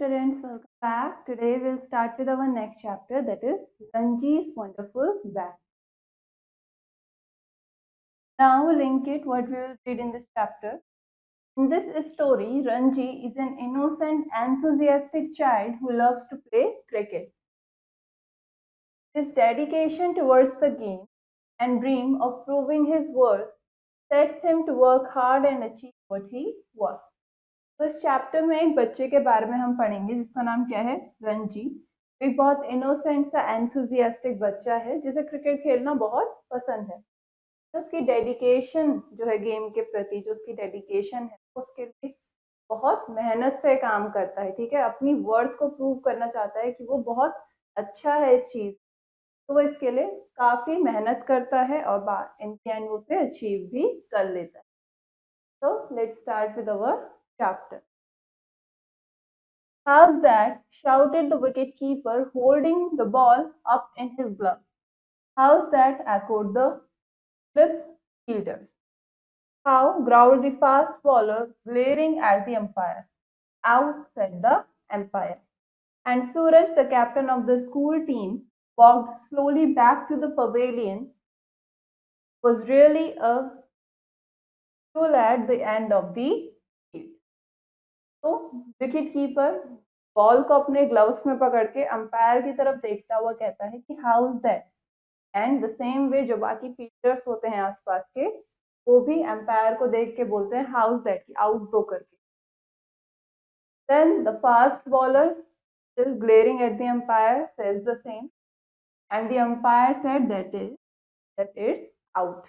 students, welcome back. Today we'll start with our next chapter, that is Ranji's Wonderful Bat. Now link it what we will read in this chapter. In this story, Ranji is an innocent, enthusiastic child who loves to play cricket. His dedication towards the game and dream of proving his worth sets him to work hard and achieve what he wants. तो इस chapter में एक बच्चे के बारे में हम पढ़ेंगे जिसका नाम क्या है, रंजी। एक बहुत इनोसेंट सा एंथुजियास्टिक बच्चा है जिसे क्रिकेट खेलना बहुत पसंद है। तो उसकी डेडिकेशन जो है गेम के प्रति, जो उसकी डेडिकेशन है उसके लिए बहुत मेहनत से काम करता है। ठीक है, अपनी वर्थ को प्रूव करना चाहता है कि वो बहुत अच्छा है इस चीज, तो वो इसके लिए काफी मेहनत करता है और इन द एंड उसे अचीव भी कर लेता है। So let's start with our chapter. How's that? Shouted the wicketkeeper, holding the ball up in his glove. How's that? Echoed the flip fielders. How? Growled the fast bowler, glaring at the umpire. Out, said the umpire. And Suraj, the captain of the school team, walked slowly back to the pavilion. Was really a stool at the end of the field. तो wicket keeper ball को अपने gloves में पकड़ के umpire की तरफ देखता हुआ कहता है कि how is that, and the same way जो बाकी फील्डर्स होते हैं आसपास के वो भी अंपायर को देख के बोलते हैं हाउ इज दैट, आउट दो करके। Then the fast bowler still glaring at the umpire says the same, and the umpire said that it's out.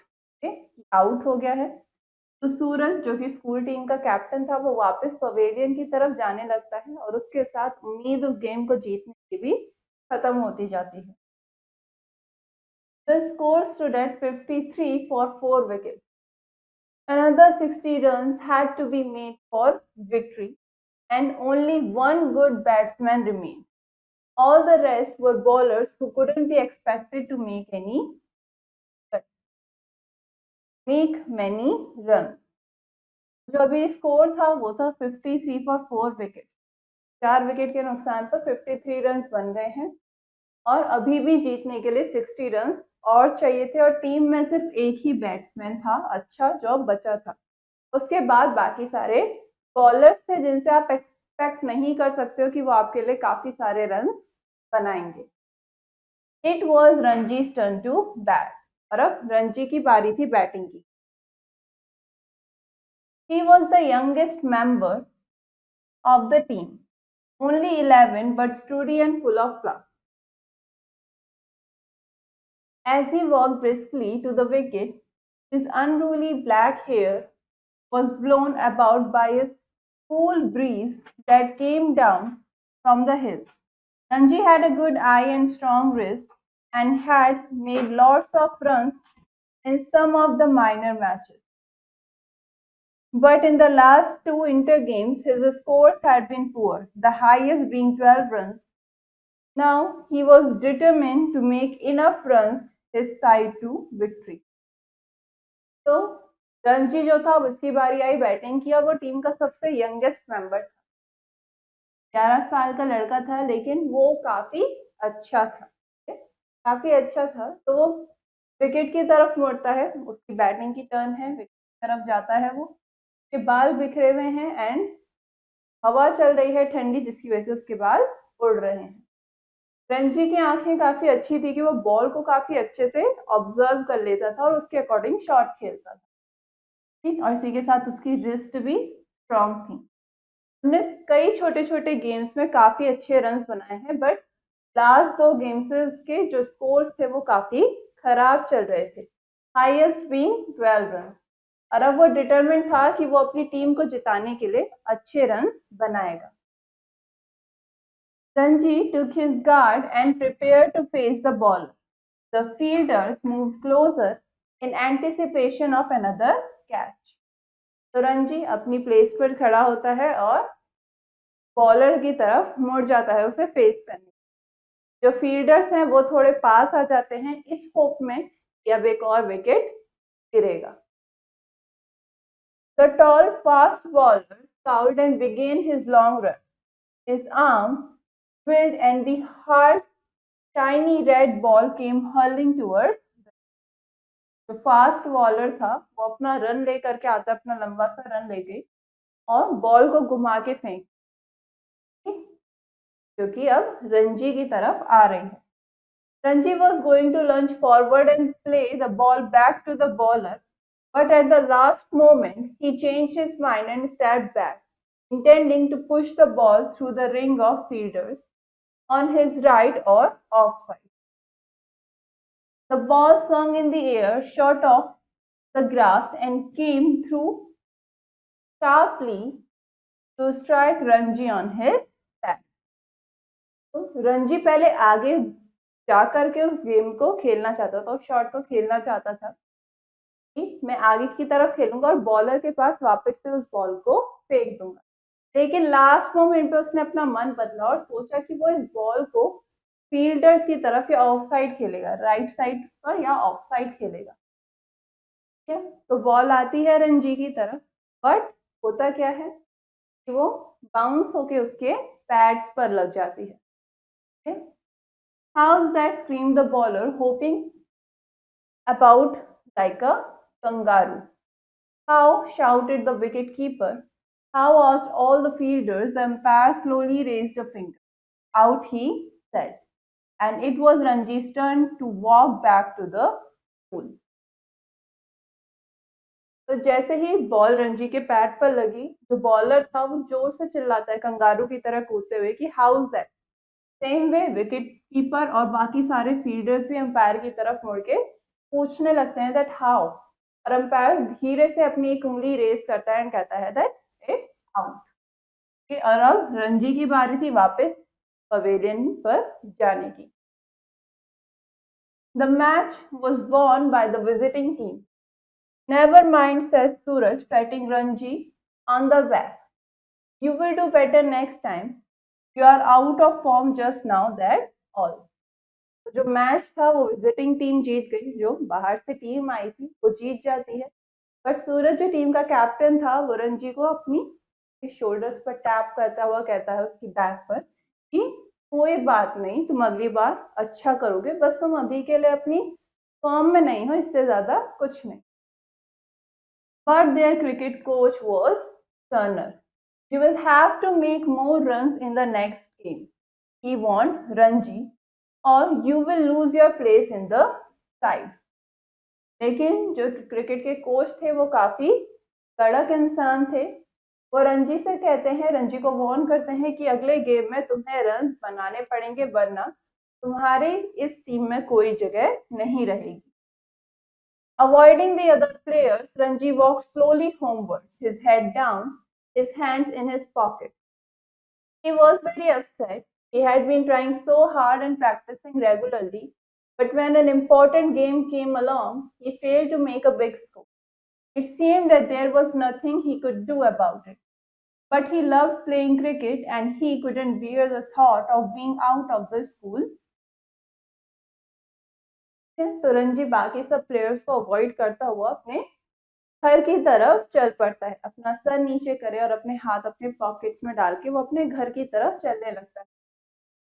okay, out हो गया है। तो सूरज जो कि स्कूल टीम का कैप्टन था वो वापस पवेलियन की तरफ जाने लगता है और उसके साथ उम्मीद उस गेम को जीतने की भी खत्म होती जाती है। The score stood at 53 for 4 wickets. Another 60 runs had to be made for victory, and only one good batsman remained. All the rest were bowlers who couldn't be expected to make many runs. जो अभी score था वो था 53 for 4 wicket. 4 wicket के नुकसान पर 53 run बन गए हैं और अभी भी जीतने के लिए 60 रन और चाहिए थे, और टीम में सिर्फ एक ही बैट्समैन था अच्छा जो बचा था। उसके बाद बाकी सारे बॉलर्स थे जिनसे आप एक्सपेक्ट नहीं कर सकते हो कि वो आपके लिए काफी सारे रन बनाएंगे। It was Ranji's turn to bat, और अब रंजी की बारी थी बैटिंग की। He was the youngest member of the team, only 11 but sturdy and full of pluck. As he walked briskly to the wicket, his unruly black hair was blown about by a cool breeze that came down from the hills. Ranji had a good eye and strong wrist and had made lots of runs in some of the minor matches. But in the last 2 inter games, his scores had been poor, the highest being 12 runs. Now he was determined to make enough runs his side to victory. तो रणजी जो था उसकी बारी आई batting की और वो team का सबसे यंगेस्ट मेंबर था। 11 साल का लड़का था लेकिन वो काफी अच्छा था, काफी अच्छा था। तो वो विकेट की तरफ मुड़ता है, उसकी बैटिंग की टर्न है, विकेट की तरफ जाता है, वो उसके बाल बिखरे हुए हैं एंड हवा चल रही है ठंडी जिसकी वजह से उसके बाल उड़ रहे हैं। रणजी की आंखें काफी अच्छी थी कि वो बॉल को काफी अच्छे से ऑब्जर्व कर लेता था और उसके अकॉर्डिंग शॉट खेलता था। ठीक, और इसी के साथ उसकी रिस्ट भी स्ट्रांग थी। उसने कई छोटे छोटे गेम्स में काफी अच्छे रन बनाए हैं, बट लास्ट 2 गेम्स से उसके जो स्कोर्स थे वो काफी खराब चल रहे थे, हाईएस्ट बीइंग 12 रन। और अब वो डिटरमिन्ड था कि वो अपनी टीम को जिताने के लिए अच्छे रन बनाएगा। Ranji took his guard and prepared to face the bowler. The fielders moved closer in anticipation of another catch. तो रंजी अपनी प्लेस पर खड़ा होता है और बॉलर की तरफ मुड़ जाता है उसे फेस करने। जो फील्डर्स हैं वो थोड़े पास आ जाते हैं इस होप में कि अब एक और विकेट गिरेगा। The tall fast bowler scowled and began his long run. His arm twirled and the hard, shiny red ball came hurling towards. जो फास्ट बॉलर था वो अपना रन लेकर के आता, अपना लंबा सा रन लेके और बॉल को घुमा के फेंक, जो कि अब रंजी की तरफ आ रही है. Ranji was going to lunge forward and play the ball back to the bowler, but at the last moment he changed his mind and stepped back, intending to push the ball through the ring of fielders on his right or offside. The ball swung in the air, shot off the grass, and came through sharply to strike Ranji on his back. तो रंजी पहले आगे जा करके उस game को खेलना चाहता था, उस शॉट को खेलना चाहता था कि मैं आगे की तरफ खेलूंगा और बॉलर के पास वापस से उस बॉल को फेंक दूंगा. लेकिन लास्ट मोमेंट पे उसने अपना मन बदला और सोचा कि वो इस बॉल को फील्डर्स की तरफ या ऑफ साइड खेलेगा, राइट साइड पर या ऑफ साइड खेलेगा. ठीक है, तो बॉल आती है रंजी की तरफ, बट होता क्या है कि वो बाउंस होके उसके पैड्स पर लग जाती है. Okay. How's that? Screamed the bowler, hopping about like a kangaroo. How? Shouted the wicket-keeper. How? Asked all the fielders. The umpire slowly raised a finger. Out, he said. And it was Ranji's turn to walk back to the pool. तो जैसे ही ball Ranji के pad पर लगी, जो bowler था वो जोर से चिल्लाता है कंगारू की तरह कूदते हुए कि how is that. Same way wicket keeper और बाकी सारे फील्डर्स भी अंपायर की तरफ मुड़ के पूछने लगते हैं दैट हाउ, और अंपायर धीरे से अपनी एक उंगली रेस करता है एंड कहता है दैट इट्स आउट. और अब रंजी की बारी थी वापस पवेलियन पर जाने की. The match was won by the visiting team. Never mind, says Suraj, patting Ranji on the back. You will do better next time. You are out of form just now, that's all. जो match था वो visiting team जीत गई, जो बाहर से team आई थी वो जीत जाती है. बट सूरज जो टीम का कैप्टन था वो रंजी को अपनी शोल्डर्स पर टैप करता हुआ कहता है उसकी बैक पर कि कोई बात नहीं, तुम अगली बार अच्छा करोगे, बस तुम अभी के लिए अपनी फॉर्म में नहीं हो, इससे ज्यादा कुछ नहीं. But their cricket coach was Turner. You will have to make more runs in the next game. He warned Ranji, or you will lose your place in the side. लेकिन जो क्रिकेट के कोच थे वो काफी कड़क इंसान थे. वो रंजी से कहते हैं, रंजी को वार्न करते हैं कि अगले गेम में तुम्हें रन बनाने पड़ेंगे, वरना तुम्हारी इस टीम में कोई जगह नहीं रहेगी. Avoiding the other players, Ranji walked slowly homewards, his head down, his hands in his pockets. He was very upset. He had been trying so hard and practicing regularly, but when an important game came along, he failed to make a big score. It seemed that there was nothing he could do about it. But he loved playing cricket and he couldn't bear the thought of being out of the school. तो रंजी बाकी सब players को avoid करता हुआ अपने घर की तरफ चल पड़ता है. अपना सर नीचे करे और अपने हाथ अपने पॉकेट्स में डाल के वो अपने घर की तरफ चलने लगता है.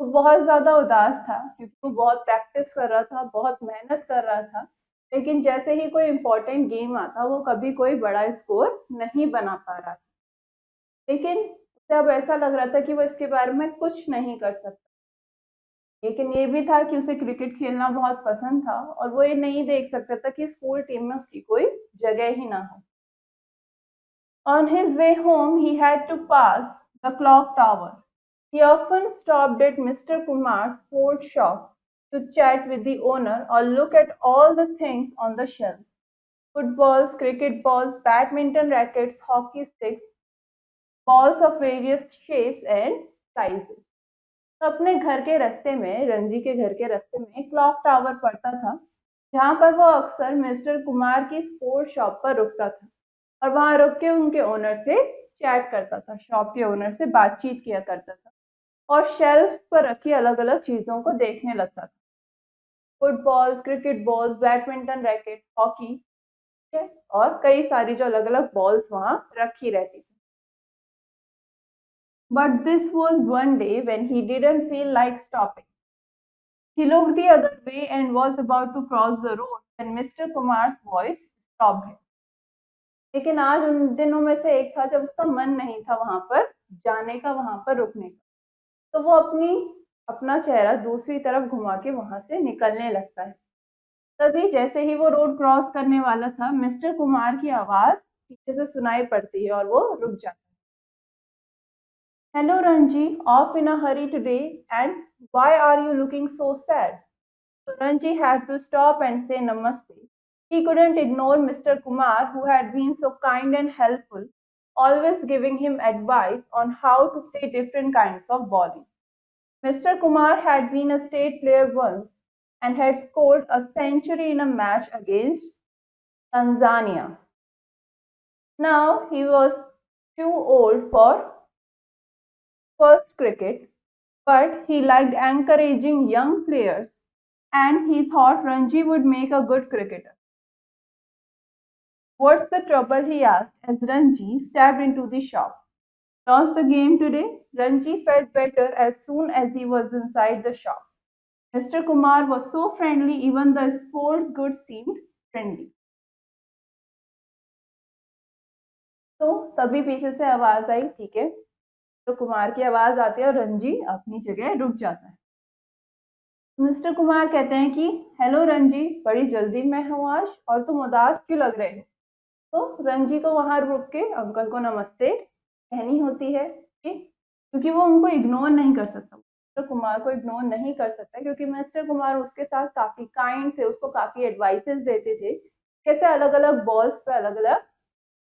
वो बहुत ज्यादा उदास था क्योंकि वो बहुत प्रैक्टिस कर रहा था, बहुत मेहनत कर रहा था, लेकिन जैसे ही कोई इम्पोर्टेंट गेम आता वो कभी कोई बड़ा स्कोर नहीं बना पा रहा था. लेकिन उसे अब ऐसा लग रहा था कि वो इसके बारे में कुछ नहीं कर सकता. लेकिन ये भी था कि उसे क्रिकेट खेलना बहुत पसंद था और वो ये नहीं देख सकता था कि स्कूल टीम में उसकी कोई जगह ही ना हो. On his way home, he had to pass the clock tower. He often stopped at Mr. Kumar's sports shop to chat with the owner or look at all the things on the shelf. Footballs, cricket balls, badminton rackets, hockey sticks, balls of various shapes and sizes. तो अपने घर के रास्ते में, रंजी के घर के रास्ते में क्लॉक टावर पड़ता था, जहाँ पर वो अक्सर मिस्टर कुमार की स्पोर्ट्स शॉप पर रुकता था और वहां रुक के उनके ओनर से चैट करता था, शॉप के ओनर से बातचीत किया करता था और शेल्फ पर रखी अलग अलग चीजों को देखने लगता था. Footballs, cricket balls, badminton racket, hockey और कई सारी जो अलग अलग बॉल्स वहां रखी रहती थी. But this was one day when he didn't feel like stopping. He looked the other way and was about to cross the road when Mr. Kumar's voice stopped him. लेकिन आज उन दिनों में से एक था जब उसका मन नहीं था वहां पर जाने का, वहां पर रुकने का। तो वो अपना चेहरा दूसरी तरफ घुमा के वहां से निकलने लगता है। तभी जैसे ही वो रोड क्रॉस करने वाला था, मिस्टर कुमार की आवाज पीछे से सुनाई पड़ती है और वो रुक जाता है। Hello Ranji, off in a hurry today and why are you looking so sad? So Ranji had to stop and say namaste. He couldn't ignore Mr. Kumar, who had been so kind and helpful, always giving him advice on how to play different kinds of bowling. Mr. Kumar had been a state player once and had scored a century in a match against Tanzania. Now he was too old for first cricket, but he liked encouraging young players and he thought Ranji would make a good cricketer. What's the trouble? He asked as Ranji stepped into the shop. Lost the game today? Ranji felt better as soon as he was inside the shop. Mr. Kumar was so friendly, even the sports goods seemed friendly. तो तभी पीछे से आवाज आई, ठीक है। तो कुमार की आवाज आती है और रंजी अपनी जगह रुक जाता है। मिस्टर कुमार कहते हैं कि हेलो रंजी, बड़ी जल्दी में हूँ आज और तुम उदास क्यों लग रहे हो? तो रंजी को वहां रुक के अंकल को नमस्ते कहनी होती है, ठीक, क्योंकि वो उनको इग्नोर नहीं कर सकता, मिस्टर कुमार को इग्नोर नहीं कर सकता, क्योंकि मिस्टर कुमार उसके साथ काफी काइंड थे, उसको काफी एडवाइसेस देते थे कैसे अलग अलग बॉल्स पे अलग अलग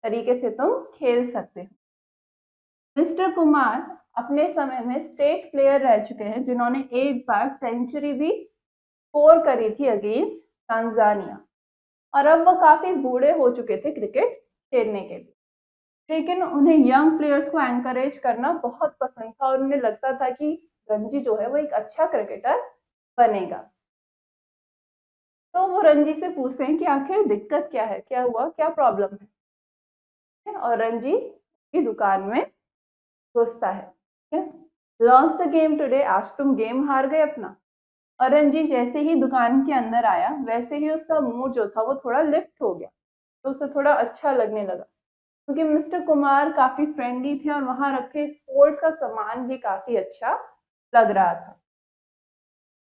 तरीके से तुम खेल सकते हो। मिस्टर कुमार अपने समय में स्टेट प्लेयर रह चुके हैं जिन्होंने एक बार सेंचुरी भी स्कोर करी थी अगेंस्ट तांजानिया, और अब वो काफी बूढ़े हो चुके थे क्रिकेट खेलने के लिए। लेकिन उन्हें यंग प्लेयर्स को एनकरेज करना बहुत पसंद था और उन्हें लगता था कि रणजी जो है वो एक अच्छा क्रिकेटर बनेगा। तो वो रणजी से पूछते हैं कि आखिर दिक्कत क्या है, क्या हुआ, क्या प्रॉब्लम है। और रणजी की दुकान में घुसता है। लॉस्ट द गेम टुडे, आज तुम गेम हार गए अपना। और रणजी जैसे ही दुकान के अंदर आया वैसे ही उसका मूड जो था वो थोड़ा लिफ्ट हो गया, तो उसे थोड़ा अच्छा लगने लगा, क्योंकि मिस्टर कुमार काफी फ्रेंडली थे और वहां रखे स्पोर्ट्स का सामान भी काफी अच्छा लग रहा था।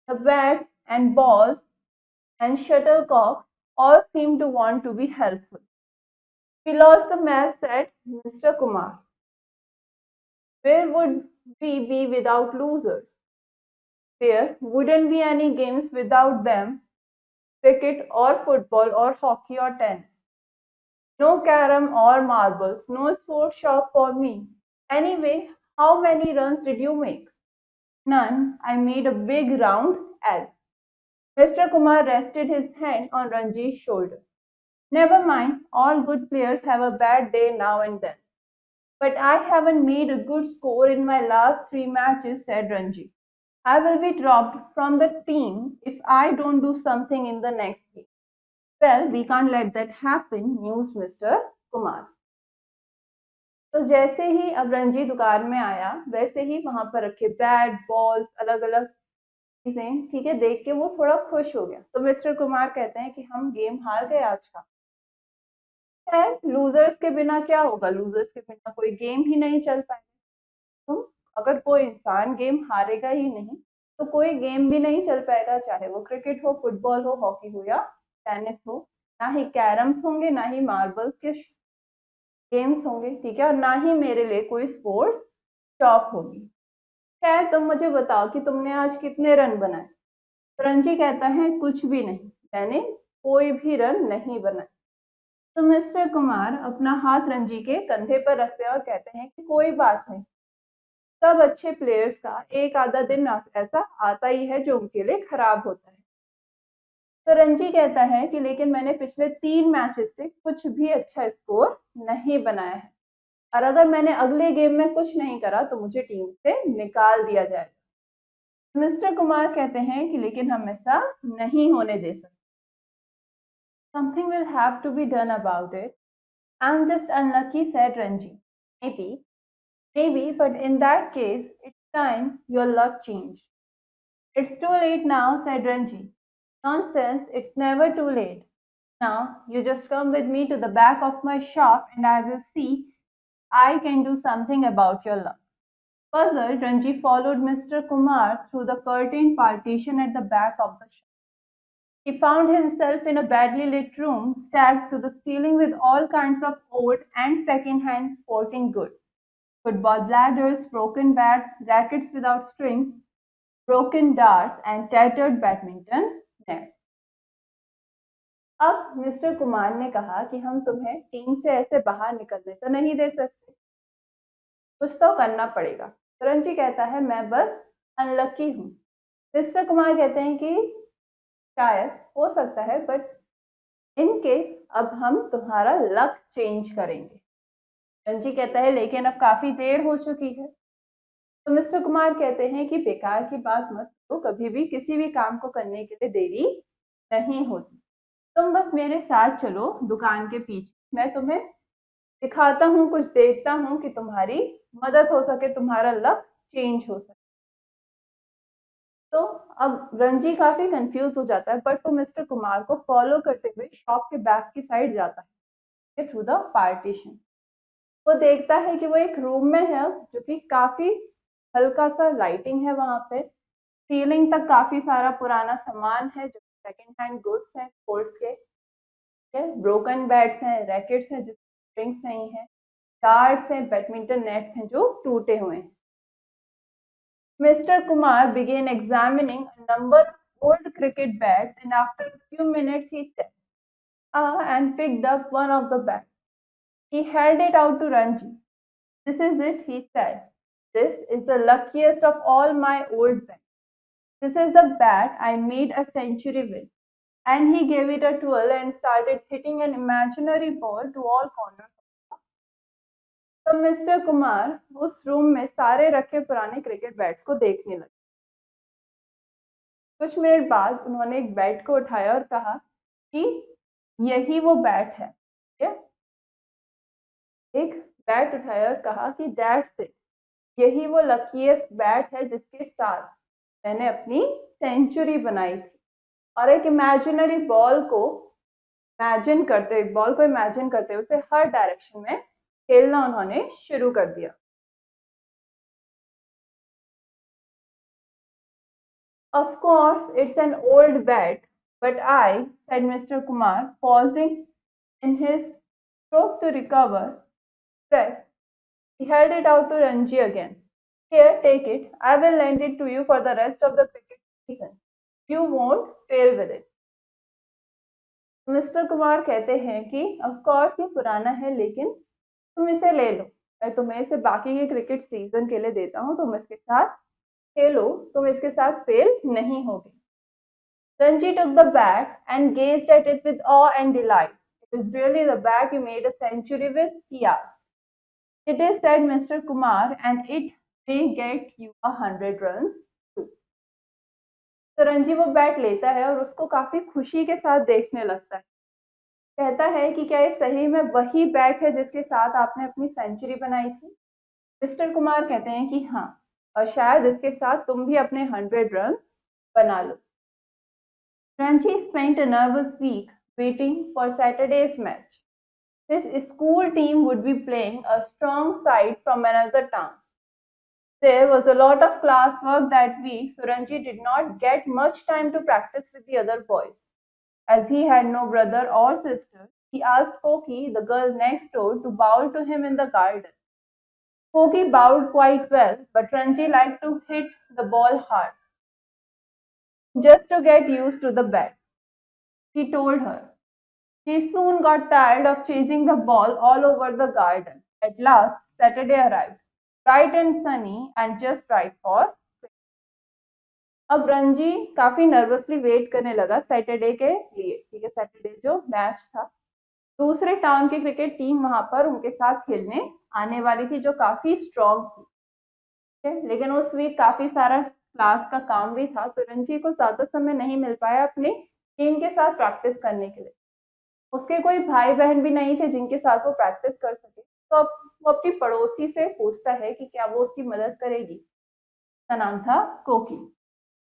The bats and balls and shuttlecock all seemed to want to be helpful. We lost the match, said Mr. Kumar. Where would we be without losers? There wouldn't be any games without them, cricket or football or hockey or tennis. No carom or marbles, no sports shop for me. Anyway, how many runs did you make? None. I made a big round L. Mr. Kumar rested his hand on Ranji's shoulder. Never mind, all good players have a bad day now and then. But I haven't made a good score in my last 3 matches, said Ranji. I will be dropped from the team if I don't do something in the next game. Well, we can't let that happen, mused Mr. Kumar. तो जैसे ही अब रणजी दुकान में आया वैसे ही वहां पर रखे बैट बॉल्स अलग अलग चीजें, ठीक है, देख के वो थोड़ा खुश हो गया। तो मिस्टर कुमार कहते हैं कि हम गेम हार गए आज का। है लूजर्स के बिना क्या होगा, लूजर्स के बिना कोई गेम ही नहीं चल पाएगा। तो अगर कोई इंसान गेम हारेगा ही नहीं तो कोई गेम भी नहीं चल पाएगा, चाहे वो क्रिकेट हो, फुटबॉल हो, हॉकी हो या टेनिस हो। ना ही कैरम्स होंगे, ना ही मार्बल्स के गेम्स होंगे, ठीक है, और ना ही मेरे लिए कोई स्पोर्ट्स शॉप होगी। खैर तुम मुझे बताओ कि तुमने आज कितने रन बनाए। तो रणजी कहता है कुछ भी नहीं, मैंने कोई भी रन नहीं बनाए। तो मिस्टर कुमार अपना हाथ रणजी के कंधे पर रखते हैं और कहते हैं कि कोई बात नहीं, सब अच्छे प्लेयर्स का एक आधा दिन ऐसा आता ही है जो उनके लिए खराब होता है। तो रणजी कहता है कि लेकिन मैंने पिछले 3 मैचेस से कुछ भी अच्छा स्कोर नहीं बनाया है, और अगर मैंने अगले गेम में कुछ नहीं करा तो मुझे टीम से निकाल दिया जाएगा। मिस्टर कुमार कहते हैं कि लेकिन हम ऐसा नहीं होने दे सकते। Something will have to be done about it. I am just unlucky, said Ranji. Maybe Maybe, but in that case, it's time your luck changed. It's too late now, said Ranji. Nonsense, it's never too late. Now, you just come with me to the back of my shop and I will see I can do something about your luck. Puzzled, Ranji followed Mr. Kumar through the curtained partition at the back of the shop. He found himself in a badly lit room, stacked to the ceiling with all kinds of old and second-hand sporting goods. Football bladders, broken bats, rackets without strings, broken darts, and tattered badminton nets. अब mister Kumar ने कहा कि हम तुम्हें team से ऐसे बाहर निकलने तो नहीं दे सकते, कुछ तो करना पड़ेगा। रंजी कहता है मैं बस अनलकी हूँ। मिस्टर कुमार कहते हैं कि शायद हो सकता है, बट इन केस अब हम तुम्हारा लक चेंज करेंगे। रंजी कहता है लेकिन अब काफी देर हो चुकी है। तो मिस्टर कुमार कहते हैं कि बेकार की बात मत करो, कभी भी किसी भी काम को करने के लिए देरी नहीं होती। तुम बस मेरे साथ चलो दुकान के पीछे, मैं तुम्हें दिखाता हूँ, कुछ देखता हूँ कि तुम्हारी मदद हो सके, तुम्हारा लक चेंज हो सके। तो अब रंजी काफी कंफ्यूज हो जाता है, बट वो मिस्टर कुमार को फॉलो करते हुए शॉप के बैक की साइड जाता है थ्रू द पार्टीशन। वो देखता है कि वो एक रूम में है जो कि काफी हल्का सा लाइटिंग है वहां पे। सीलिंग तक काफी सारा पुराना सामान है जो सेकंड हैंड गुड्स हैं स्पोर्ट्स के। ब्रोकन बैट्स हैं, रैकेट्स हैं जिसमें स्ट्रिंग्स नहीं है, कार्ड्स हैं, बैडमिंटन नेट्स हैं जो टूटे हुए हैं। Mr. Kumar began examining a number of old cricket bats, and after a few minutes he said, and picked up one of the bats. He held it out to Ranji. This is it, he said. This is the luckiest of all my old bats. This is the bat I made a century with. And he gave it a twirl and started hitting an imaginary ball to all corners. तो mister Kumar उस room में सारे रखे पुराने cricket bats को देखने लगे। कुछ मिनट बाद उन्होंने एक बैट को उठाया और कहा कि यही वो बैट है। एक बैट उठाया और कहा कि दैट्स इट, यही वो लकीएस्ट बैट है जिसके साथ मैंने अपनी सेंचुरी बनाई थी। और एक इमेजिनरी बॉल को इमेजिन करते उसे हर डायरेक्शन में खेलना उन्होंने शुरू कर दिया। Of course, it's an old bat, but I, said Mr. Kumar, pausing in his stroke to recover breath. He held it out to Ranji again. Here, take it. I will lend it to you for the rest of the cricket season. You won't fail with it. Mister Kumar कहते हैं कि of course ये पुराना है, लेकिन तुम इसे ले लो, मैं तुम्हें इसे बाकी के क्रिकेट सीजन के लिए देता हूँ, तुम इसके साथ खेलो, तुम इसके साथ फेल नहीं होगे। Ranji took the bat and gazed at it with awe and delight. It is really the bat you made a century with, he asked. It is, said Mr. Kumar, and it may get you 100 runs too. तो रंजी वो bat लेता है और उसको काफी खुशी के साथ देखने लगता है। कहता है कि क्या ये सही में वही बैट है जिसके साथ आपने अपनी सेंचुरी बनाई थी? मिस्टर कुमार कहते हैं कि हाँ, और शायद इसके साथ तुम भी अपने 100 रन बना लो। Ranji spent a nervous week waiting for Saturday's match. His school team would be playing a strong side from another town. There was a lot of classwork that week, so Ranji did not get much time to practice with the other boys. As he had no brother or sister, he asked Koki, the girl next door, to bowl to him in the garden. Koki bowled quite well, but Ranji liked to hit the ball hard, just to get used to the bat, he told her. He soon got tired of chasing the ball all over the garden. At last, Saturday arrived, bright and sunny and just right for cricket. अब रंजी काफी nervously wait करने लगा Saturday के लिए। ठीक है, Saturday जो match था, दूसरे टाउन की क्रिकेट टीम वहां पर उनके साथ खेलने आने वाली थी जो काफी स्ट्रॉन्ग थी। ठीक है, लेकिन उस वीक काफी सारा क्लास का काम भी था, तो रंजी को ज्यादा समय नहीं मिल पाया अपनी टीम के साथ प्रैक्टिस करने के लिए। उसके कोई भाई बहन भी नहीं थे जिनके साथ वो प्रैक्टिस कर सके, तो अब वो अपनी पड़ोसी से पूछता है कि क्या वो उसकी मदद करेगी। उसका नाम था कोकी।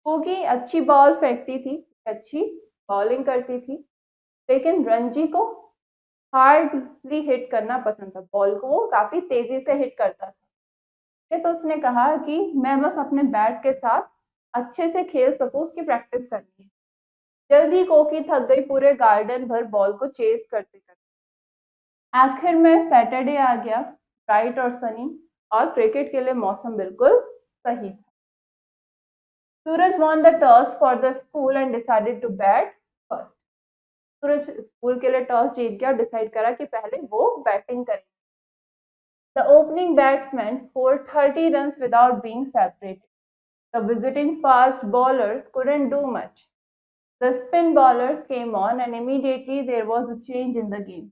कोकी अच्छी बॉल फेंकती थी, अच्छी बॉलिंग करती थी, लेकिन रंजी को हार्डली हिट करना पसंद था। बॉल को वो काफी तेजी से हिट करता था। तो उसने कहा कि मैं बस अपने बैट के साथ अच्छे से खेल सकूं, उसकी प्रैक्टिस करनी है। जल्दी कोकी थक गई पूरे गार्डन भर बॉल को चेस करते करते। आखिर में सैटरडे आ गया, ब्राइट और सनी, और क्रिकेट के लिए मौसम बिल्कुल सही था। सूरज won the toss for the school and decided to bat first. Suraj school के लिए टॉस जीत गया और डिसाइड करा कि पहले वो बैटिंग करें। The opening batsman scored 30 runs without being separated. The visiting fast bowlers couldn't do much. The spin bowlers came on and immediately there was a change in the game.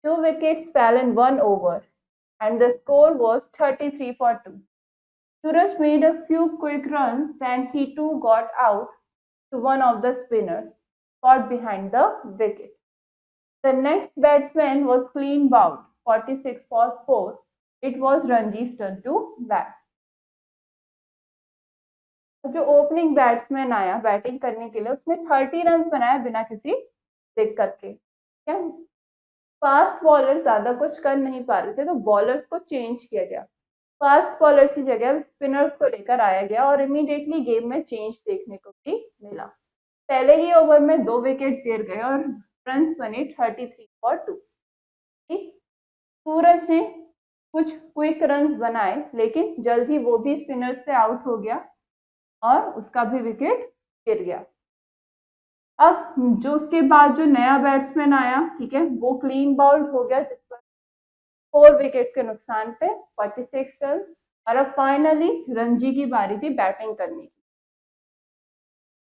2 wickets fell in 1 over and the score was 33 for 2. Suraj made a few quick runs, then he too got out to one of the spinners, caught behind the wicket. The next batsman was clean bowled, 46 for 4. It was Ranji's turn to bat. जो opening batsman आया batting करने के लिए, उसने 30 run बनाया बिना किसी दिक्कत के। क्या फास्ट बॉलर ज्यादा कुछ कर नहीं पा रहे थे, तो बॉलर्स को चेंज किया गया। फास्ट बॉलर्स की जगह स्पिनर्स को लेकर आया गया और इमीडिएटली गेम में चेंज देखने को भी मिला। पहले ही ओवर में 2 विकेट गिर गए और रन बने 33 फॉर 2। सूरज ने कुछ क्विक रन बनाए, लेकिन जल्द ही वो भी स्पिनर से आउट हो गया और उसका भी विकेट गिर गया। अब जो उसके बाद जो नया बैट्समैन आया, ठीक है, वो क्लीन बाउल्ड हो गया, जिस पर 4 विकेट्स के नुकसान पे 46 रन। और अब फाइनली रणजी की बारी थी बैटिंग करने की।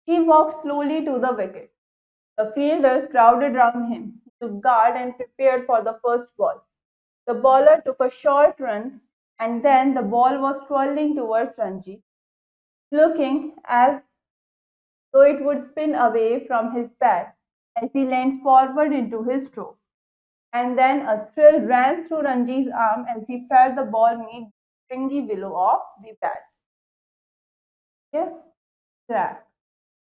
He walked slowly to the wicket. The fielders crowded round him. He took guard and prepared for the first ball. The bowler took a short run and then the ball was twirling towards Ranji, looking as though it would spin away from his bat as he leaned forward into his stroke. And then a thrill ran through Ranji's arm as he felt the ball meet the stringy willow of the bat. Yes, crack.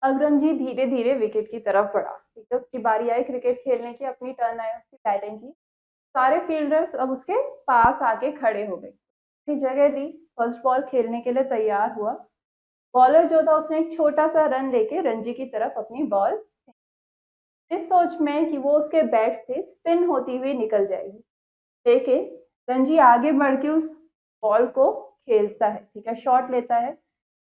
अब रणजी धीरे धीरे wicket की तरफ बढ़ा। ठीक है, उसकी बारी आई क्रिकेट खेलने की, अपनी टर्न आई उसकी बैटिंग की। सारे फील्डर्स अब उसके पास आके खड़े हो गए, अपनी जगह ली, फर्स्ट बॉल खेलने के लिए तैयार हुआ। बॉलर जो था उसने एक छोटा सा रन लेके रणजी की तरफ अपनी बॉल, इस सोच में कि वो उसके बैट से स्पिन होती हुई निकल जाएगी। लेकिन रणजी आगे बढ़ के उस बॉल को खेलता है, ठीक है, शॉट लेता है,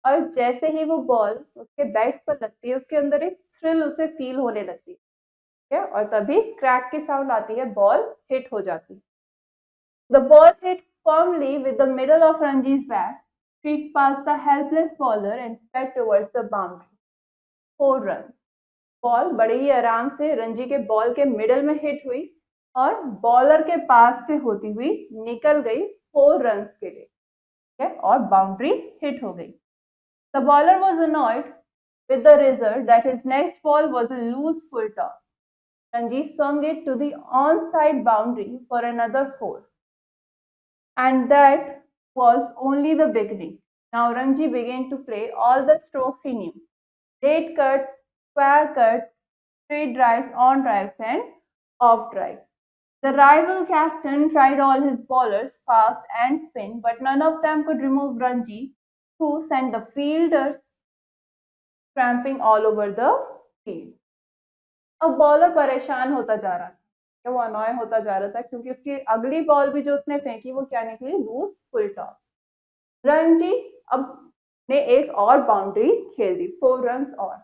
और जैसे ही वो बॉल उसके बैट पर लगती है, उसके अंदर एक थ्रिल उसे फील होने लगती है, ठीक है, और तभी क्रैक की साउंड आती है, बॉल हिट हो जाती है। The ball hit firmly with the middle of Ranji's bat, streaked past the helpless bowler and sped towards the boundary. 4 runs. Ball बड़े ही आराम से रणजी के बॉल के मिडल में हिट हुई और बॉलर के पास से होती हुई निकल गई 4 रन के लिए, ठीक है, और बाउंड्री हिट हो गई। The bowler was annoyed with the result that his next ball was a loose full toss. Ranji swung it to the onside boundary for another 4. And that was only the beginning. Now Ranji began to play all the strokes he knew. Late cuts, square cuts, straight drives, on drives and off drives. The rival captain tried all his bowlers, fast and spin, but none of them could remove Ranji, who sent the fielders tramping all over the field. अब bowler परेशान होता जा रहा था, वो अनॉय होता जा रहा था, क्योंकि उसकी अगली बॉल भी जो उसने फेंकी वो क्या निकली, लूज फुल टॉस। रणजी अब ने एक और बाउंड्री खेल दी, 4 रन और,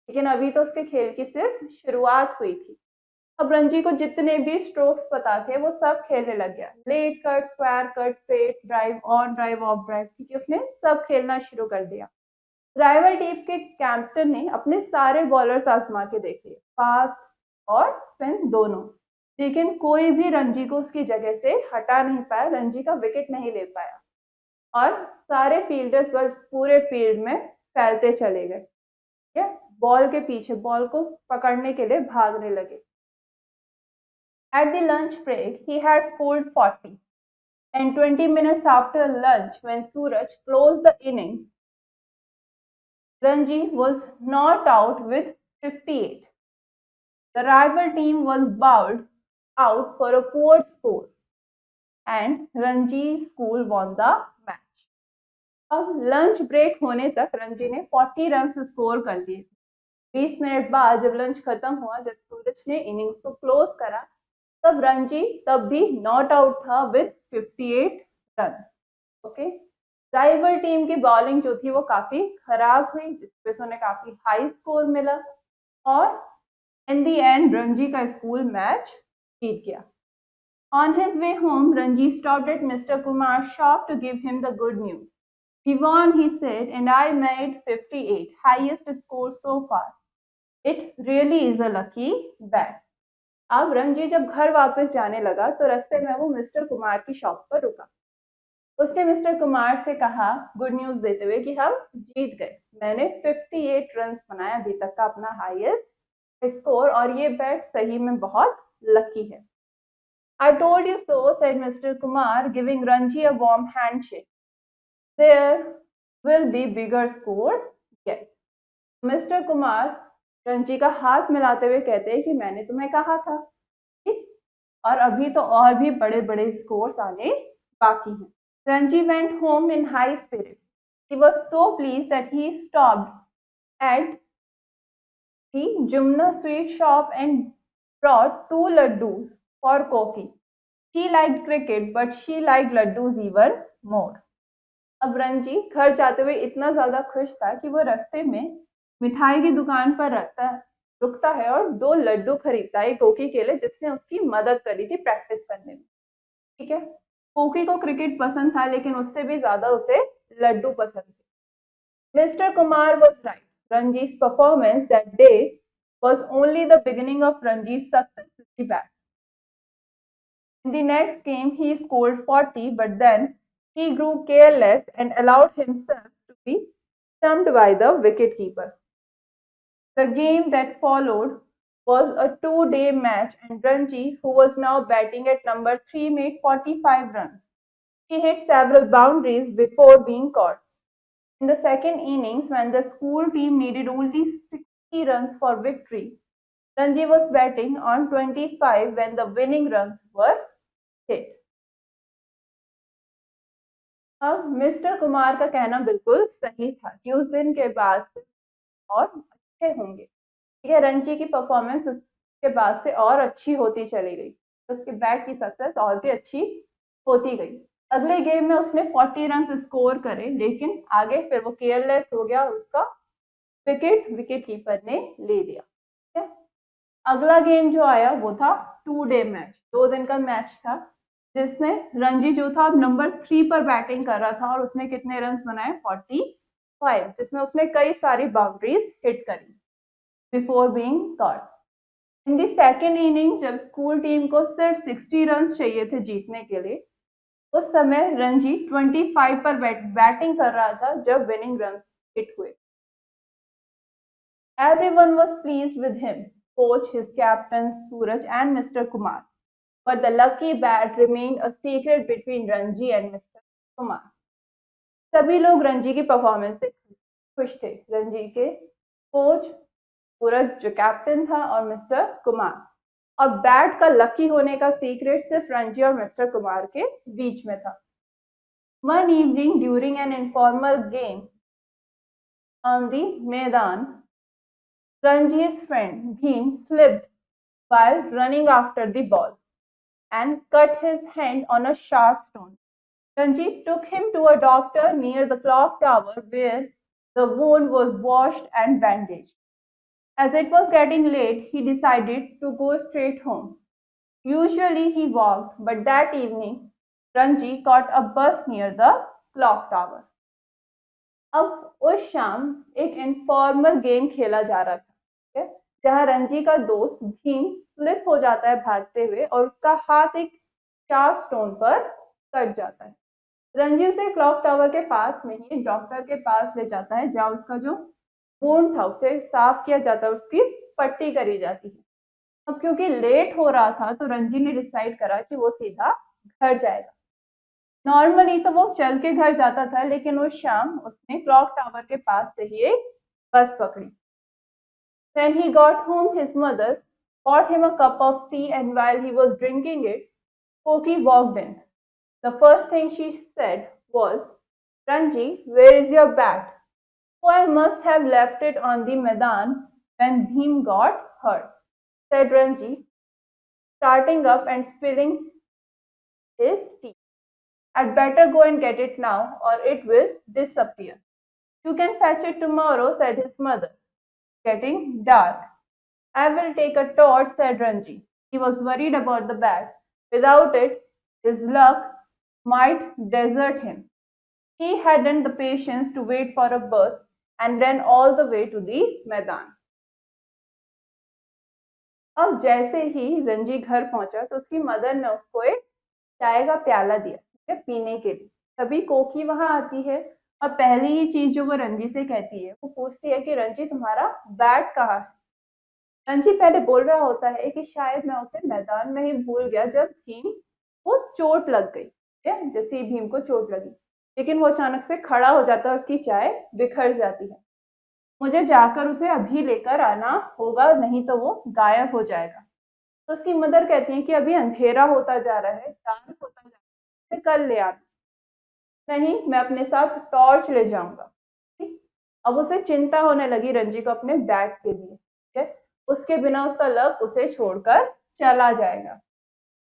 लेकिन अभी तो उसके खेल की सिर्फ शुरुआत हुई थी। अब रणजी को जितने भी स्ट्रोक्स पता थे वो सब खेलने लग गया। Late cut, square cut, straight drive, on drive, off drive, क्योंकि उसने सब खेलना शुरू कर दिया। राइवल टीम के कैप्टन ने अपने सारे बॉलर्स आजमा के देख लिए, फास्ट और स्पिन दोनों, लेकिन कोई भी रणजी को उसकी जगह से हटा नहीं पाया, रणजी का विकेट नहीं ले पाया, और सारे फील्डर्स बस पूरे फील्ड में फैलते चले गए, ठीक है, बॉल के पीछे, बॉल को पकड़ने के लिए भागने लगे। At the lunch break, he had scored 40. And 20 minutes after lunch, when Suraj closed the inning, Ranji was not out with 58. The rival team was bowled out for a poor score, and Ranji school won the match. अब lunch break होने तक रंजी ने 40 run score कर लिए। 20 minute बाद जब lunch खत्म हुआ, जब सूरज ने इनिंग्स को क्लोज करा, तब रंजी तब भी नॉट आउट था with 58 run. Okay, rival team की बॉलिंग जो थी वो काफी खराब हुई, जिसपे से उन्हें काफी हाई स्कोर मिला और इन दी एंड रंजी का स्कूल मैच जीत गया। On his way home, Ranji stopped at Mr. Kumar's shop to give him the good news. He won, he said, and I made 58, highest score so far. It really is a lucky bag. अब रंजी जब घर वापस जाने लगा तो रास्ते में वो मिस्टर कुमार की शॉप पर रुका। उसने मिस्टर कुमार से कहा गुड न्यूज देते हुए कि हम जीत गए, मैंने 58 रन बनाया, अभी तक का अपना हाईएस्ट स्कोर, और ये बैट सही में बहुत लकी है। I told you so, said Mr. Kumar, giving Ranji a warm handshake. There will be bigger scores yet. Mr. Kumar Ranji का हाथ मिलाते हुए कहते हैं कि मैंने तुम्हें कहा था, और अभी तो और भी बड़े बड़े स्कोर्स आने बाकी हैं। Ranji went home in high spirits. He was so pleased that he stopped at the Jumna sweet shop and brought 2 laddus for coffee. She liked cricket, but she liked laddus even more. अब रंजी घर जाते हुए इतना ज्यादा खुश था कि वो रास्ते में मिठाई की दुकान पर रुकता है और 2 लड्डू खरीदता है कोकी के लिए, जिसने उसकी मदद करी थी प्रैक्टिस करने में। ठीक है, कोकी को क्रिकेट पसंद था, लेकिन उससे भी ज्यादा उसे लड्डू पसंद थे। Mister Kumar was right. Ranji's performance that day was only the beginning of Ranji's success with the bat. In the next game, he scored 40, but then he grew careless and allowed himself to be stumped by the wicketkeeper. The game that followed was a 2-day match, and Ranji, who was now batting at number 3, made 45 runs. He hit several boundaries before being caught. In the second innings, when the school team needed only 60 runs for victory, Ranji was batting on 25 when the winning runs were hit. अब mister Kumar का कहना बिल्कुल सही था कि उस दिन के बाद से और अच्छे होंगे। ठीक है, रंजी की परफॉर्मेंस उसके बाद से और अच्छी होती चली गई, उसके बैट की सक्सेस और भी अच्छी होती गई। अगले गेम में उसने 40 रन स्कोर करे, लेकिन आगे फिर वो केयरलेस हो गया और उसका विकेट कीपर ने ले लिया। ठीक है, अगला गेम जो आया वो था 2-डे मैच, 2 दिन का मैच था, जिसमें रंजी जो था नंबर 3 पर बैटिंग कर रहा था और उसने कितने रन बनाए 45, जिसमें उसने कई सारी बाउंड्रीज हिट करी before being caught. In the second inning जब स्कूल टीम को सिर्फ 60 रन चाहिए थे जीतने के लिए, उस समय रंजी 25 पर बैटिंग कर रहा था जब विनिंग रन हिट हुए। Everyone was pleased with him, coach, his captain Suraj and Mr. Kumar. But the lucky bat remained a secret between Ranji and Mr. Kumar. सभी लोग रंजी की परफॉर्मेंस से खुश थे, रंजी के कोच सूरज जो कैप्टन था और मिस्टर कुमार, और बैट का लकी होने का सीक्रेट सिर्फ रंजी और मिस्टर कुमार के बीच में था। One evening during an informal game on the Maidan, Ranji's friend Bhim slipped while running after the ball and cut his hand on a sharp stone. Ranji took him to a doctor near the clock tower where the wound was washed and bandaged. As it was getting late, he decided to go straight home. Usually he walked, but that evening Ranji caught a bus near the clock tower. अब उस शाम एक informal game खेला जा रहा था, जहां रंजी का दोस्त भीम स्लिप हो जाता है भागते हुए और उसका हाथ एक शार्प स्टोन पर कट जाता है। रंजी उसे क्लॉक टावर के पास में ही डॉक्टर के पास ले जाता है, जहाँ उसका जो वुंड था उसे साफ किया जाता है, उसकी पट्टी करी जाती है। अब क्योंकि लेट हो रहा था तो रंजी ने डिसाइड करा कि वो सीधा घर जाएगा। नॉर्मली तो वो चल के घर जाता था, लेकिन उस शाम उसने क्लॉक टावर के पास से ही एक बस पकड़ी। When he got home, his mother bought him a cup of tea, and while he was drinking it, Koki walked in. The first thing she said was, Ranji, where is your bat? Oh, I must have left it on the Maidan when Bhim got hurt, said Ranji, starting up and spilling his tea. I'd better go and get it now, or it will disappear. You can fetch it tomorrow, said his mother. Getting dark. I will take a torch, said Ranji. He was worried about the bat. Without it, his luck might desert him. He hadn't the patience to wait for a bus and ran all the way to the मैदान। अब जैसे ही रंजी घर पहुंचा तो उसकी mother ने उसको एक चाय का प्याला दिया, ठीक है, पीने के लिए। तभी कोकी वहां आती है और पहली ही चीज जो वो रंजी से कहती है, वो पूछती है कि रंजी तुम्हारा बैट कहाँ है। रंजी पहले बोल रहा होता है कि शायद मैं उसे मैदान में ही भूल गया जब भीम को चोट लग गई, ठीक है, जैसे ही भीम को चोट लगी। लेकिन वो अचानक से खड़ा हो जाता है और उसकी चाय बिखर जाती है। मुझे जाकर उसे अभी लेकर आना होगा, नहीं तो वो गायब हो जाएगा। तो उसकी मदर कहती है कि अभी अंधेरा होता जा रहा है, चांद होता जा रहा है, कल ले आना। नहीं, मैं अपने साथ टॉर्च ले जाऊंगा। ठीक। अब उसे चिंता होने लगी रंजी को अपने बैट के लिए, ठीक है, उसके बिना उसका लक उसे छोड़कर चला जाएगा।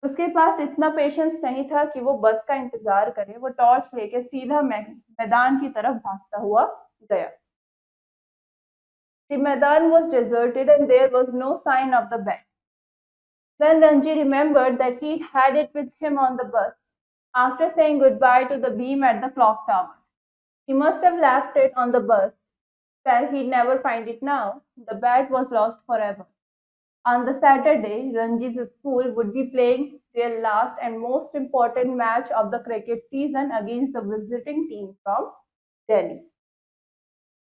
उसके पास इतना पेशेंस नहीं था कि वो बस का इंतजार करे। वो टॉर्च लेके सीधा मैदान की तरफ भागता हुआ गया। The Maidan was deserted and there was no sign of the band. Then Ranji remembered that he had it with him on the bus after saying goodbye to the beam at the clock tower. He must have left it on the bus. Well, he'd never find it now. The bat was lost forever. On the Saturday, Ranji's school would be playing their last and most important match of the cricket season against the visiting team from Delhi.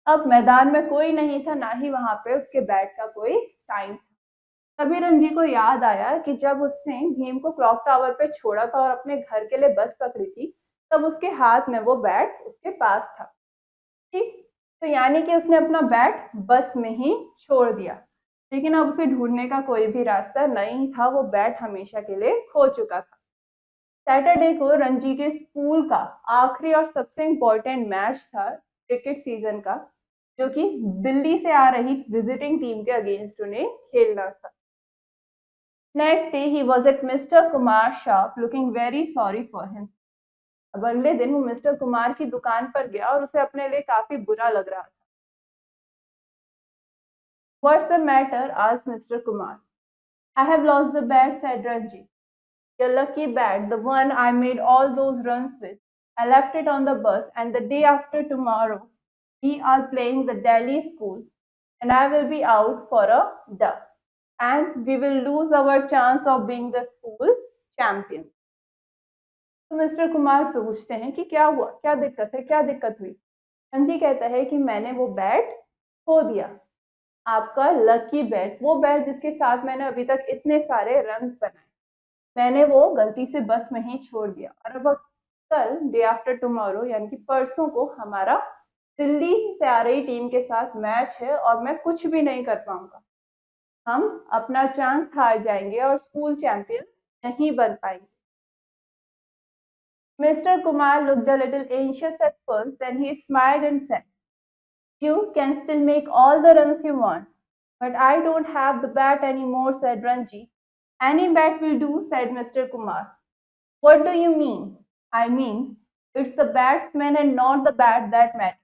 अब मैदान में कोई नहीं था, ना ही वहां पे उसके बैट का कोई टाइम था। तभी रंजी को याद आया कि जब उसने भीम को क्लॉक टावर पे छोड़ा था और अपने घर के लिए बस पकड़ी थी, तब उसके हाथ में वो बैट उसके पास था। ठीक। तो यानी कि उसने अपना बैट बस में ही छोड़ दिया, लेकिन अब उसे ढूंढने का कोई भी रास्ता नहीं था। वो बैट हमेशा के लिए खो चुका था। सैटरडे को रंजी के स्कूल का आखिरी और सबसे इम्पोर्टेंट मैच था क्रिकेट सीजन का, जो कि दिल्ली से आ रही विजिटिंग टीम के अगेंस्ट उन्हें खेलना था। Next day he was at mister Kumar shop looking very sorry for him. अब अगले दिन वो मिस्टर कुमार की दुकान पर गया और उसे अपने लिए काफी बुरा लग रहा था। What's the matter? asked Mr. Kumar. I have lost the bat, said Ranji. Your lucky bat, the one I made all those runs with. I left it on the bus, and the day after tomorrow, we are playing the Delhi school, and I will be out for a duck, and we will lose our chance of being the school champion. तो mister Kumar पूछते हैं कि क्या हुआ, क्या दिक्कत है, क्या दिक्कत हुई। रंजी कहता है कि मैंने वो बैट खो दिया, आपका लकी बैट, वो बैट जिसके साथ मैंने अभी तक इतने सारे रन बनाए, मैंने वो गलती से बस में ही छोड़ दिया। और अब कल डे आफ्टर टुमारो यानी कि परसों को हमारा दिल्ली से आ रही टीम के साथ मैच है और मैं कुछ भी नहीं कर पाऊंगा। हम अपना चांस हार जाएंगे और स्कूल चैंपियन नहीं बन पाएंगे। Mr. Kumar looked a little anxious at first, then he smiled and said, You can still make all the runs you want. But I don't have the bat anymore, said Ranji. Any bat will do, said Mr. Kumar. What do you mean? I mean, it's the batsman and not the bat that matters.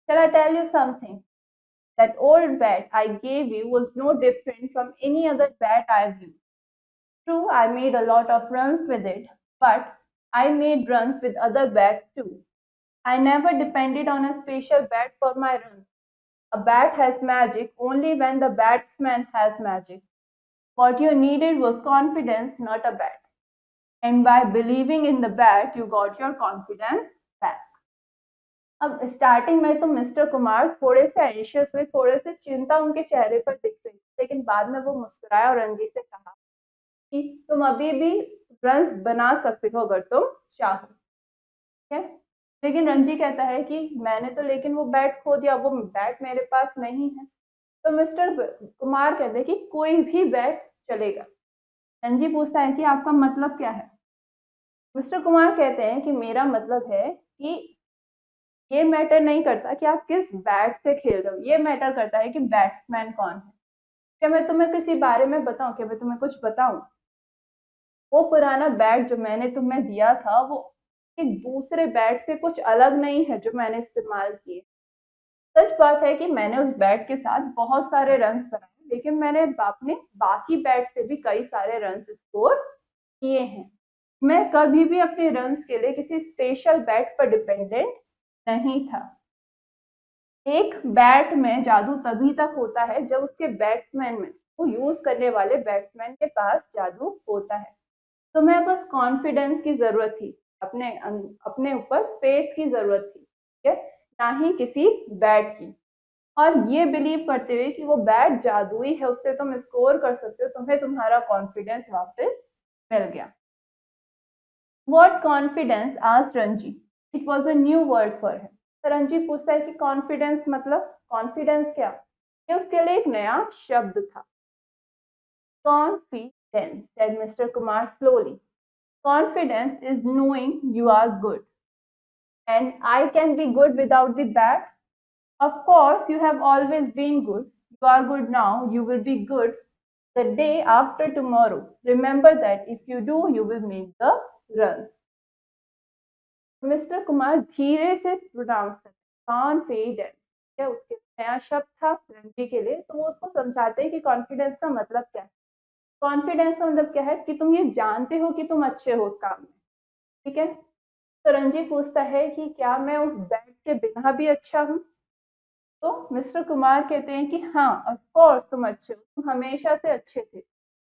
Shall I tell you something? That old bat I gave you was no different from any other bat I've used. True, I made a lot of runs with it, but I made runs with other bats too. I never depended on a special bat for my runs. A bat has magic only when the batsman has magic. What you needed was confidence, not a bat. And by believing in the bat, you got your confidence back. अब starting में तो mister Kumar थोड़े से anxious हुए, थोड़े से चिंता उनके चेहरे पर दिख रही, लेकिन बाद में वो मुस्कुराया और रणजी से कहा कि तुम अभी भी रन बना सकते हो अगर तुम चाहो, ठीक है। लेकिन रणजी कहता है कि मैंने तो लेकिन वो बैट खो दिया, वो बैट मेरे पास नहीं है। तो मिस्टर कुमार कहते हैं कि कोई भी बैट चलेगा। रणजी पूछता है कि आपका मतलब क्या है। मिस्टर कुमार कहते हैं कि मेरा मतलब है कि ये मैटर नहीं करता कि आप किस बैट से खेल रहे हो, ये मैटर करता है कि बैट्समैन कौन है। क्या मैं तुम्हें किसी बारे में बताऊं, क्या मैं तुम्हें कुछ बताऊं? वो पुराना बैट जो मैंने तुम्हें दिया था वो एक दूसरे बैट से कुछ अलग नहीं है जो मैंने इस्तेमाल किए। सच बात है कि मैंने उस बैट के साथ बहुत सारे रन बनाए, लेकिन मैंने अपने बाकी बैट से भी कई सारे रन स्कोर किए हैं। मैं कभी भी अपने रन के लिए किसी स्पेशल बैट पर डिपेंडेंट नहीं था। एक बैट में जादू तभी तक होता है जब उसके बैट्समैन में, वो यूज करने वाले बैट्समैन के पास जादू होता है। तो मैं बस कॉन्फिडेंस की जरूरत थी, अपने ऊपर फेथ की जरूरत थी, ठीक है, ना ही किसी बैट की। और ये बिलीव करते हुए कि वो बैट जादुई है, उससे तुम स्कोर कर सकते हो, तुम्हें तुम्हारा कॉन्फिडेंस वापस मिल गया। What confidence? asked Ranji. It was a new word for him. तो रंजी पूछता है कि कॉन्फिडेंस मतलब, कॉन्फिडेंस क्या? ये उसके लिए एक नया शब्द था। Confidence, said Mr. Kumar slowly. Confidence is knowing you are good. And I can be good without the bad. Of course, you have always been good. You are good now. You will be good the day after tomorrow. Remember that if you do, you will make the runs. Mister Kumar धीरे से pronounce करते confidence, क्या उसके नया शब्द था रणजी के लिए, तो वो उसको समझाते हैं कि कॉन्फिडेंस का मतलब क्या है। कॉन्फिडेंस का मतलब क्या है कि तुम ये जानते हो कि तुम अच्छे हो उस काम में, ठीक है। तो रणजी पूछता है कि क्या मैं उस बैट के बिना भी अच्छा हूँ? तो मिस्टर कुमार कहते हैं कि हाँ, ऑफ कोर्स तुम अच्छे हो, तुम हमेशा से अच्छे थे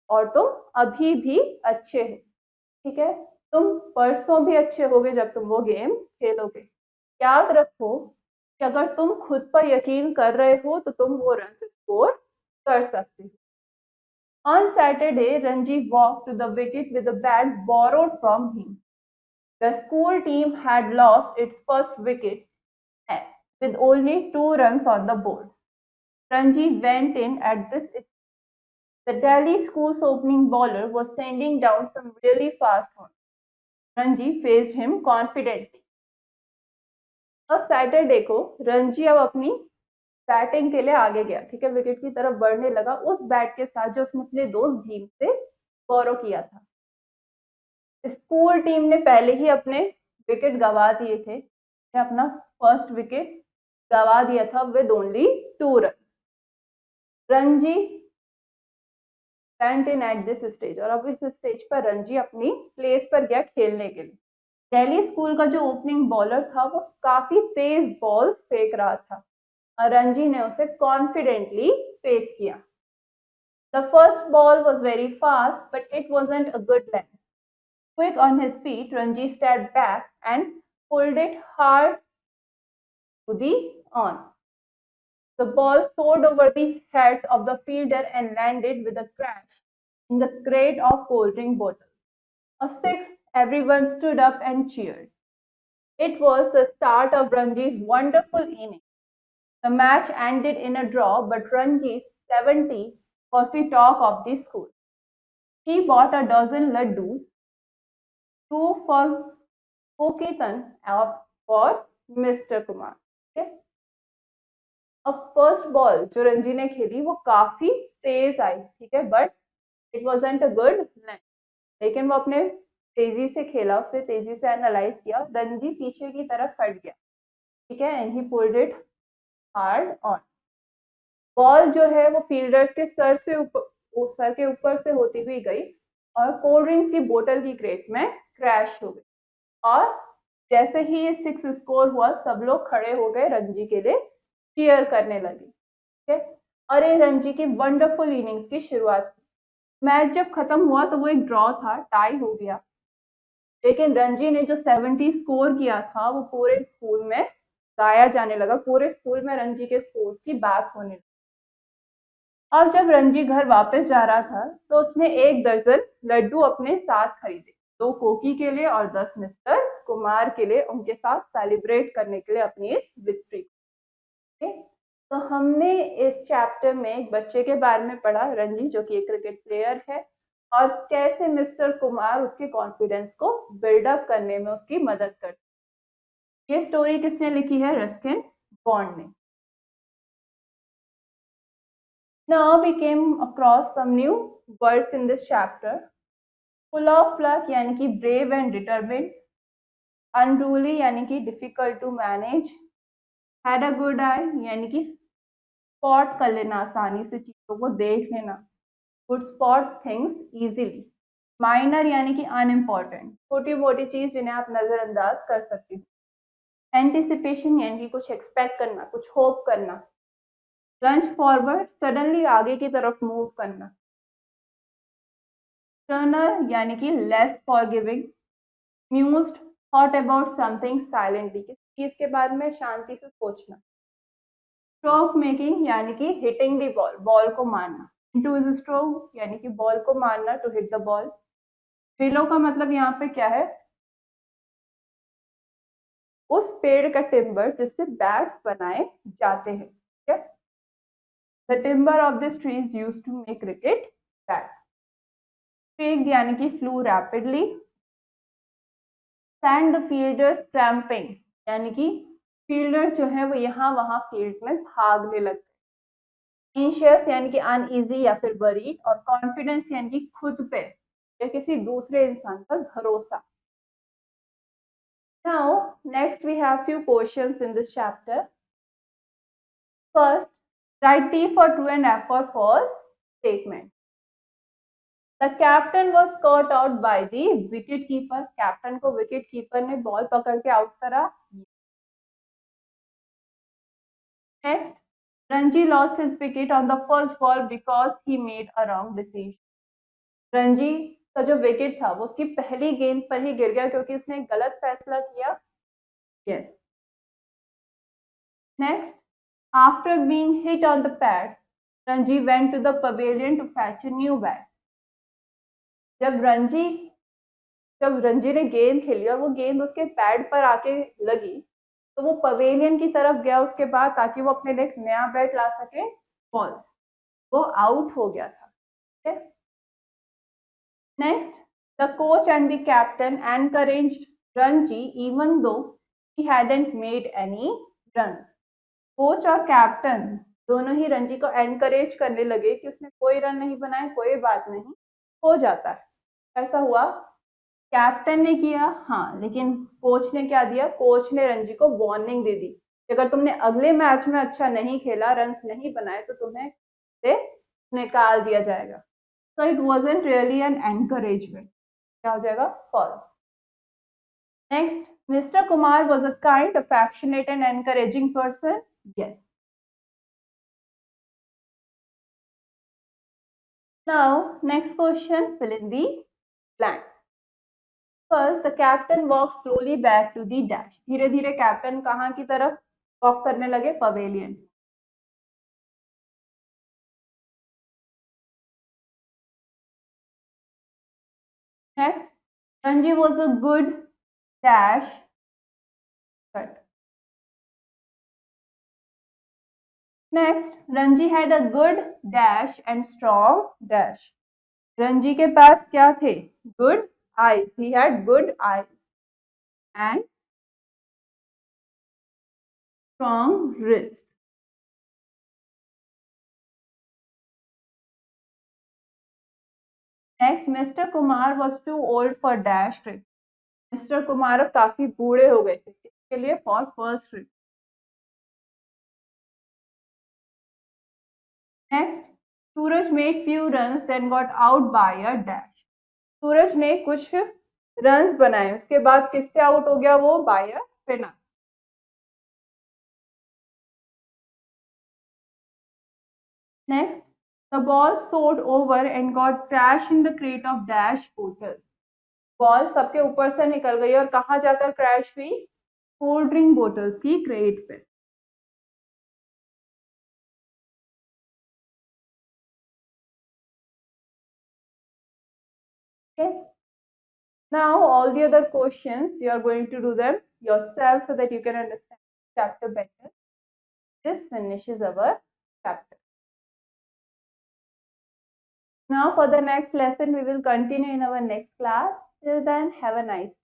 और तुम अभी भी अच्छे हो, ठीक है। तुम परसों भी अच्छे होगे जब तुम वो गेम खेलोगे। याद रखो कि अगर तुम खुद पर यकीन कर रहे हो तो तुम वो रन स्कोर कर सकते हो। On Saturday, Ranji walked to the wicket with a bat borrowed from him. The school team had lost its first wicket with only 2 runs on the board. Ranji went in at this. The Delhi school's opening bowler was sending down some really fast ones. Ranji faced him confidently. और Saturday को रणजी अब अपनी batting के लिए आगे गया, ठीक है, विकेट की तरफ बढ़ने लगा उस बैट के साथ जो उसने अपने दोस्त भीम से बोरो किया था। स्कूल टीम ने पहले ही अपने विकेट गवा दिए थे, अपना फर्स्ट विकेट गवा दिया था with only 2 run. Ranji went in at this stage, और अब इस स्टेज पर रणजी अपनी प्लेस पर गया खेलने के लिए। दिल्ली स्कूल का जो ओपनिंग बॉलर था वो काफी तेज बॉल फेंक रहा था और रणजी ने उसे कॉन्फिडेंटली फेस किया। The first ball was very fast, but it wasn't a good length. Quick on his feet, Ranji stepped back and pulled it hard to the on. The ball soared over the heads of the fielder and landed with a crash in the crate of cold drink bottles. A six, everyone stood up and cheered. It was the start of Ranji's wonderful innings. The match ended in a draw, but Ranji's 70 was the talk of the school. He bought a dozen laddus, 2 for Kokitan and for Mr. Kumar. Okay? अब first ball जो रणजी ने खेली वो काफी तेज आई, ठीक है, but it wasn't a good length. लेकिन वो अपने तेजी से खेला, उससे तेजी से एनालाइज किया, रणजी पीछे की तरफ हट गया, ठीक है, and he pulled it hard on. Ball जो है वो फील्डर्स के सर के ऊपर से होती हुई गई और कोल्ड ड्रिंक की बोतल की क्रेट में क्रैश हो गई। और जैसे ही ये 6 स्कोर हुआ सब लोग खड़े हो गए रणजी के लिए चीयर करने लगे, ठीक है। और ये रणजी की वंडरफुल इनिंग्स की शुरुआत थी। मैच जब खत्म हुआ तो वो एक ड्रॉ था, टाई हो गया, लेकिन रणजी ने जो 70 स्कोर किया था वो पूरे स्कूल में गाया जाने लगा, पूरे स्कूल में रणजी के स्पोर्ट्स की बात होने लगी। अब जब रणजी घर वापस जा रहा था तो उसने 1 दर्जन लड्डू अपने साथ खरीदे, 2 कोकी के लिए और 10 मिस्टर कुमार के लिए, उनके साथ सेलिब्रेट करने के लिए अपनी इस विक्ट्री। तो हमने इस चैप्टर में एक बच्चे के बारे में पढ़ा, रणजी, जो कि एक क्रिकेट प्लेयर है, और कैसे मिस्टर कुमार उसके कॉन्फिडेंस को बिल्डअप करने में उसकी मदद करते। ये स्टोरी किसने लिखी है? रस्किन बॉन्ड ने। Now we came across some new words in this chapter. Full of luck यानी कि brave and determined, unruly यानी कि difficult to manage, had a good eye यानी कि spot कर लेना, आसानी से चीजों को देख लेना, could spot things easily, minor यानी कि unimportant, छोटी मोटी चीज जिन्हें आप नजरअंदाज कर सकते हो, anticipation यानी कि कुछ expect करना, कुछ hope करना, lunge forward suddenly आगे की तरफ मूव करना, टर्नर यानी कि less forgiving, mused thought about something silently, किसी चीज के बारे में शांति से सोचना, स्ट्रोक मेकिंग यानी कि हिटिंग द बॉल, बॉल को मारना, इनटू इज स्ट्रोक यानी कि बॉल को मारना, to hit the ball. Below का मतलब यहाँ पे क्या है? उस पेड़ का टिम्बर जिससे बैट्स बनाए जाते हैं, ठीक है? The timber of this tree is used to make cricket bat. Streak यानी कि flew rapidly, send the fielders tramping यानी कि फील्डर जो है वो यहाँ वहां फील्ड में भागने लगते। एंशियस यानी कि अनईजी या फिर वरीड, और कॉन्फिडेंस यानी कि खुद पे या किसी दूसरे इंसान पर भरोसा। Now, next we have few questions in this chapter. First, write T for true and F for false statement. The captain was caught out by the wicket keeper. Captain को विकेट कीपर ने ball पकड़ के out करा। Next, Ranji lost his wicket on the first ball because he made a wrong decision. Ranji का जो wicket था वो उसकी पहली गेंद पर ही गिर गया क्योंकि उसने गलत फैसला किया। Yes. Next, after being hit on the pad, Ranji went to the pavilion to fetch a new bat. जब रंजी ने गेंद खेली और वो गेंद उसके पैड पर आके लगी तो वो पवेलियन की तरफ गया उसके बाद, ताकि वो अपने लिए एक नया बैट ला सके। बॉल वो आउट हो गया था। Next, the coach and the captain encouraged Ranji even though he hadn't made any run. Coach और कैप्टन दोनों ही रंजी को एनकरेज करने लगे कि उसने कोई रन नहीं बनाए, कोई बात नहीं, हो जाता है। ऐसा हुआ, कैप्टन ने किया हाँ, लेकिन कोच ने क्या दिया? कोच ने रंजी को वार्निंग दे दी कि अगर तुमने अगले मैच में अच्छा नहीं खेला, रन नहीं बनाए, तो तुम्हें से निकाल दिया जाएगा। So it wasn't really an encouragement. क्या हो जाएगा? Falls. Next, mister Kumar was a kind, affectionate and encouraging person. Yes. Now next question, fill in the blank. First, the captain walked slowly back to the dash. धीरे धीरे captain कहाँ की तरफ walk करने लगे? Pavilion. Next, Ranji was a good dash. Cut. Next, Ranji had a good dash and strong dash. Ranji के पास क्या थे? Good eyes. He had good eyes and strong wrist. Next, Mr. Kumar was too old for dash cricket. Mr. Kumar अब काफी बूढ़े हो गए थे इसके लिए for first cricket. Next, Suraj made few runs then got out by a dash. सूरज ने कुछ रन्स बनाए, उसके बाद किससे आउट हो गया वो? By a spinner. Next, the ball soared over and got crashed in the crate of dash bottles. Ball सबके ऊपर से निकल गई और कहाँ जाकर क्रैश हुई? कोल्ड ड्रिंक बोतल्स की क्रेट पे। Okay. Now all the other questions you are going to do them yourself so that you can understand the chapter better. This finishes our chapter. Now for the next lesson we will continue in our next class. Till then, have a nice day.